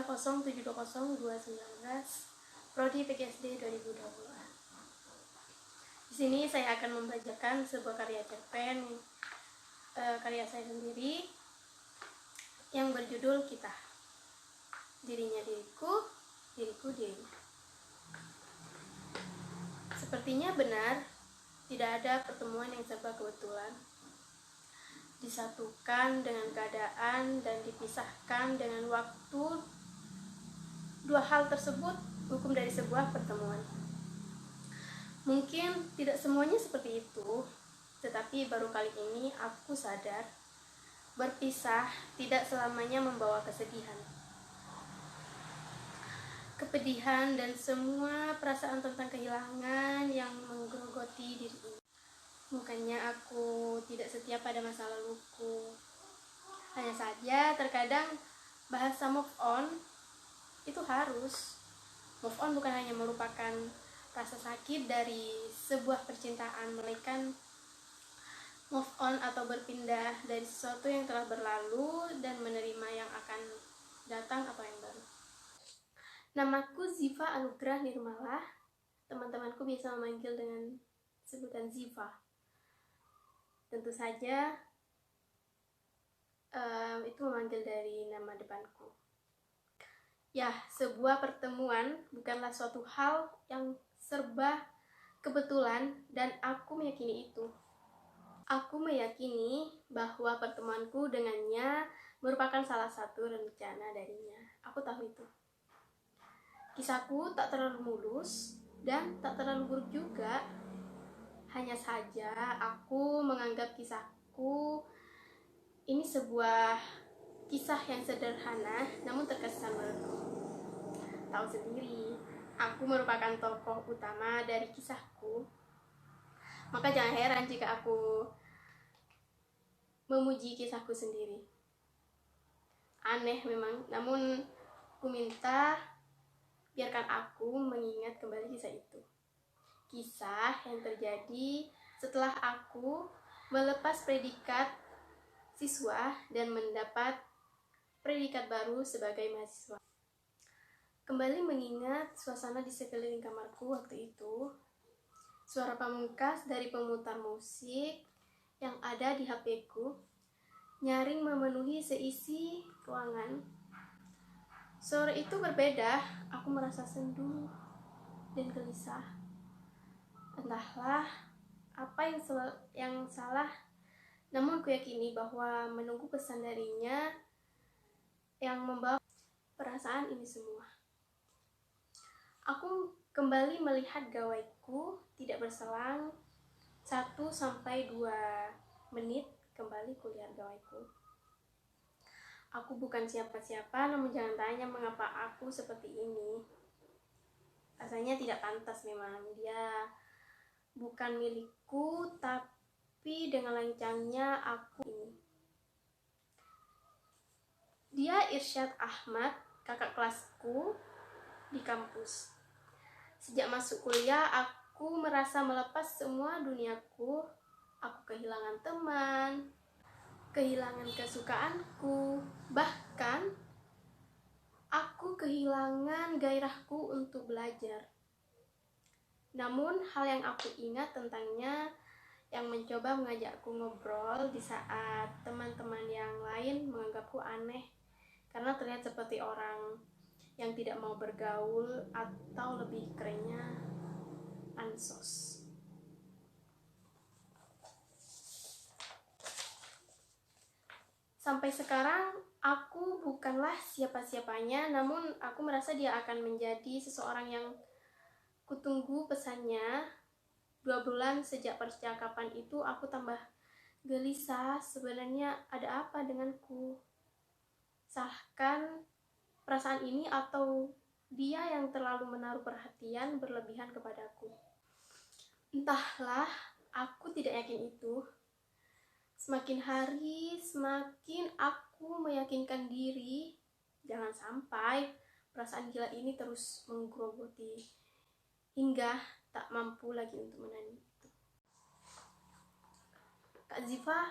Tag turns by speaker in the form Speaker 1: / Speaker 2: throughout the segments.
Speaker 1: 307202019 Prodi PGSD 2020. Di sini saya akan membacakan sebuah karya cerpen karya saya sendiri yang berjudul Kita. Dirinya diriku, diriku dirinya. Sepertinya benar, tidak ada pertemuan yang serba kebetulan. Disatukan dengan keadaan dan dipisahkan dengan waktu. Dua hal tersebut hukum dari sebuah pertemuan. Mungkin tidak semuanya seperti itu, tetapi baru kali ini aku sadar berpisah tidak selamanya membawa kesedihan. Kepedihan dan semua perasaan tentang kehilangan yang menggerogoti diri ini. Bukannya aku tidak setia pada masa laluku. Hanya saja terkadang bahasa move on itu harus. Move on bukan hanya merupakan rasa sakit dari sebuah percintaan, melainkan move on atau berpindah dari sesuatu yang telah berlalu dan menerima yang akan datang atau yang baru. Namaku Ziva Anugrah Nirmala. Teman-temanku biasa memanggil dengan sebutan Ziva. Tentu saja itu memanggil dari nama depanku. Ya, sebuah pertemuan bukanlah suatu hal yang serba kebetulan dan aku meyakini itu. Aku meyakini bahwa pertemuanku dengannya merupakan salah satu rencana darinya. Aku tahu itu. Kisahku tak terlalu mulus dan tak terlalu buruk juga. Hanya saja aku menganggap kisahku ini sebuah kisah yang sederhana namun terkesan menurutku. Tahu sendiri, aku merupakan tokoh utama dari kisahku. Maka jangan heran jika aku memuji kisahku sendiri. Aneh memang, namun ku minta biarkan aku mengingat kembali kisah itu. Kisah yang terjadi setelah aku melepas predikat siswa dan mendapat predikat baru sebagai mahasiswa. Kembali mengingat suasana di sekeliling kamarku waktu itu. Suara pamungkas dari pemutar musik yang ada di HP-ku nyaring memenuhi seisi ruangan. Sore itu berbeda, aku merasa sendu dan gelisah. Entahlah apa yang salah, namun kuyakini bahwa menunggu pesan darinya yang membawa perasaan ini semua. Aku kembali melihat gawaiku, tidak berselang 1-2 menit kembali kulihat gawaiku. Aku bukan siapa-siapa, namun jangan tanya mengapa aku seperti ini. Rasanya tidak pantas memang. Dia bukan milikku, tapi dengan lancangnya aku ini. Dia Irsyad Ahmad, kakak kelasku di kampus. Sejak masuk kuliah, aku merasa melepas semua duniaku. Aku kehilangan teman, kehilangan kesukaanku, bahkan aku kehilangan gairahku untuk belajar. Namun hal yang aku ingat tentangnya yang mencoba mengajakku ngobrol di saat teman-teman yang lain menganggapku aneh karena terlihat seperti orang yang tidak mau bergaul atau lebih kerennya ansos. Sampai sekarang aku bukanlah siapa-siapanya, namun aku merasa dia akan menjadi seseorang yang kutunggu pesannya. 2 bulan sejak percakapan itu aku tambah gelisah. Sebenarnya ada apa denganku? Salahkan perasaan ini atau dia yang terlalu menaruh perhatian berlebihan kepadaku? Entahlah, aku tidak yakin itu. Semakin hari, semakin aku meyakinkan diri, jangan sampai perasaan gila ini terus menggerogoti hingga tak mampu lagi untuk menahan itu. Kak Ziva,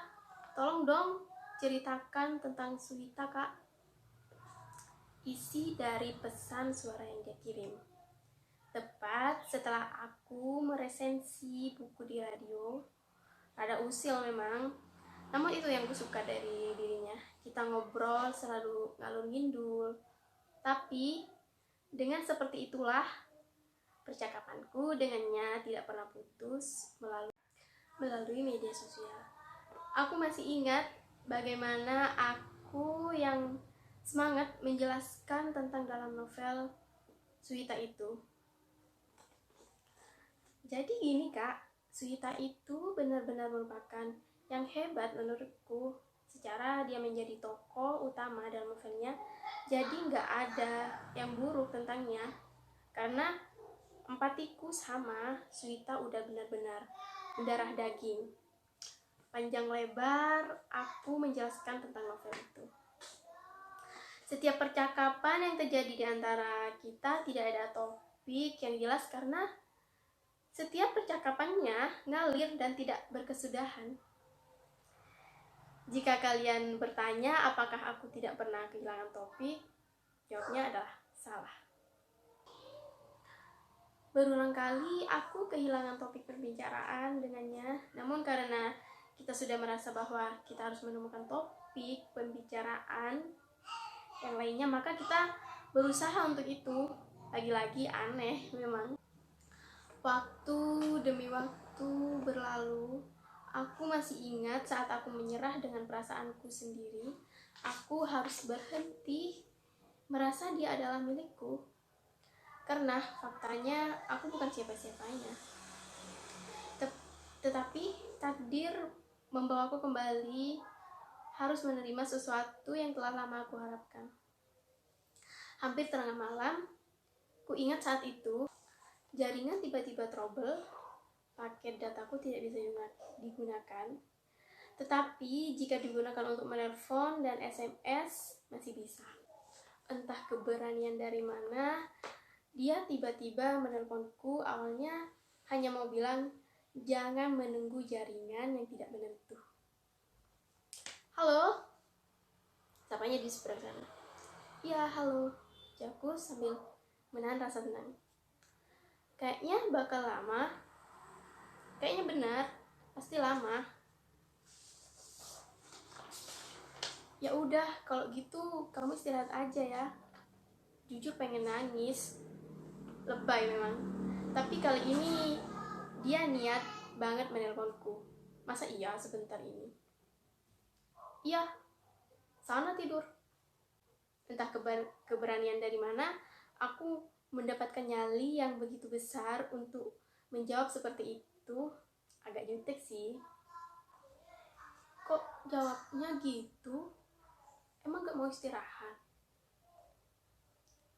Speaker 1: tolong dong ceritakan tentang Suhita, Kak. isi dari pesan suara yang dia kirim. Tepat setelah aku meresensi buku di radio. Ada usil memang, namun itu yang kusuka dari dirinya. Kita ngobrol selalu ngalur ngidul, tapi dengan seperti itulah percakapanku dengannya tidak pernah putus melalui media sosial. Aku masih ingat bagaimana aku yang semangat menjelaskan tentang dalam novel Suwita itu. Jadi gini kak, Suwita itu benar-benar merupakan yang hebat menurutku. Secara dia menjadi tokoh utama dalam novelnya, jadi nggak ada yang buruk tentangnya. Karena empatiku sama Suwita udah benar-benar mendarah daging. Panjang lebar aku menjelaskan tentang novel itu. Setiap percakapan yang terjadi di antara kita tidak ada topik yang jelas karena setiap percakapannya ngalir dan tidak berkesudahan. Jika kalian bertanya apakah aku tidak pernah kehilangan topik, jawabnya adalah salah. Berulang kali aku kehilangan topik pembicaraan dengannya, namun karena kita sudah merasa bahwa kita harus menemukan topik pembicaraan yang lainnya, maka kita berusaha untuk itu. Lagi-lagi aneh memang. Waktu demi waktu berlalu, aku masih ingat saat aku menyerah dengan perasaanku sendiri. Aku harus berhenti merasa dia adalah milikku. Karena faktanya aku bukan siapa-siapanya. Tetapi takdir membawaku kembali harus menerima sesuatu yang telah lama aku harapkan. Hampir tengah malam, ku ingat saat itu jaringan tiba-tiba trouble, paket dataku tidak bisa digunakan. Tetapi jika digunakan untuk menelpon dan SMS masih bisa. Entah keberanian dari mana, dia tiba-tiba menelponku. Awalnya hanya mau bilang jangan menunggu jaringan yang tidak menentu. Halo, sapanya di seberang sana. Ya halo, jawabku sambil menahan rasa tenang. Kayaknya bakal lama. Kayaknya benar, pasti lama. Ya udah, kalau gitu kamu istirahat aja ya. Jujur pengen nangis. Lebay memang. Tapi kali ini dia niat banget menelponku. Masa iya sebentar ini? Iya, sana tidur. Entah keberanian dari mana, aku mendapatkan nyali yang begitu besar untuk menjawab seperti itu. Agak jutek sih. Kok jawabnya gitu? Emang gak mau istirahat?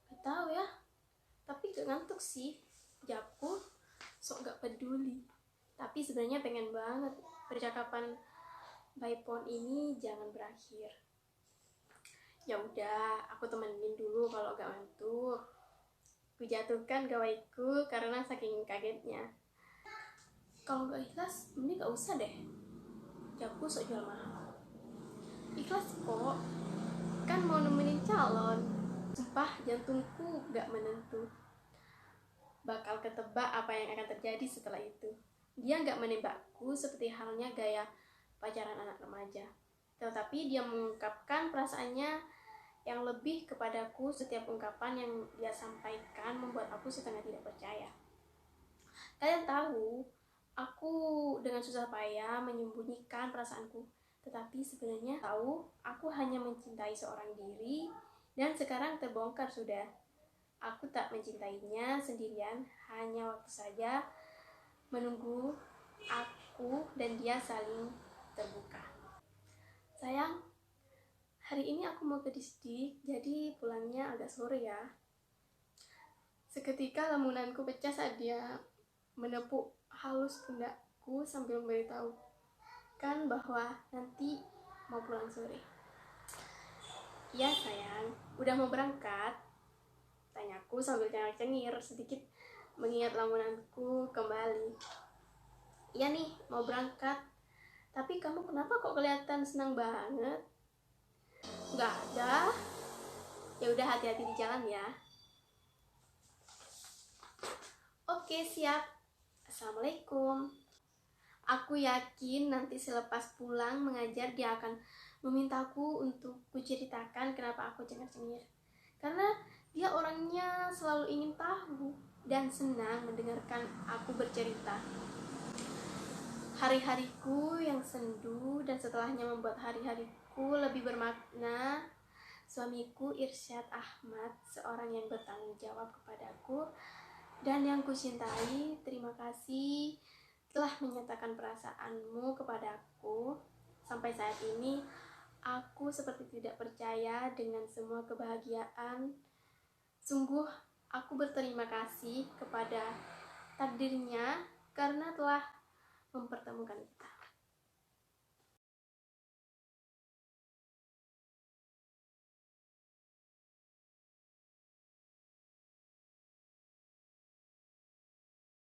Speaker 1: Gak tahu ya, tapi gak ngantuk sih. Jawabku sok gak peduli. Tapi sebenarnya pengen banget percakapan by phone ini jangan berakhir. Ya udah, aku temenin dulu kalau gak ngantuk. Kujatuhkan gawaiku karena saking kagetnya. Kalau gak ikhlas, mending gak usah deh. Jawabku sok jual mahal. Ikhlas kok, kan mau nemenin calon. Sumpah jantungku gak menentu. Bakal ketebak apa yang akan terjadi setelah itu. Dia gak menembakku seperti halnya gaya pacaran anak remaja. Tetapi dia mengungkapkan perasaannya yang lebih kepadaku. Setiap ungkapan yang dia sampaikan membuat aku setengah tidak percaya. Kalian tahu, aku dengan susah payah menyembunyikan perasaanku. Tetapi sebenarnya tahu, aku hanya mencintai seorang diri dan sekarang terbongkar sudah. Aku tak mencintainya sendirian, hanya waktu saja menunggu aku dan dia saling terbuka. Sayang, hari ini aku mau ke distrik, jadi pulangnya agak sore ya. Seketika lamunanku pecah saat dia menepuk halus pundakku sambil memberitahukan bahwa nanti mau pulang sore. Iya sayang, udah mau berangkat? Tanyaku sambil cengir-cengir sedikit mengingat lamunanku kembali. Iya nih, mau berangkat. Tapi kamu kenapa kok kelihatan senang banget? Gak ada. Ya udah, hati-hati di jalan ya. Oke, siap. Assalamualaikum. Aku yakin nanti selepas pulang mengajar dia akan memintaku untuk kuceritakan kenapa aku cengar-cengir. Karena dia orangnya selalu ingin tahu dan senang mendengarkan aku bercerita. Hari-hariku yang sendu dan setelahnya membuat hari-hariku lebih bermakna. Suamiku Irsyad Ahmad, seorang yang bertanggung jawab kepadaku dan yang kucintai, terima kasih telah menyatakan perasaanmu kepadaku. Sampai saat ini, aku seperti tidak percaya dengan semua kebahagiaan. Sungguh, aku berterima kasih kepada takdirnya karena telah mempertemukan kita.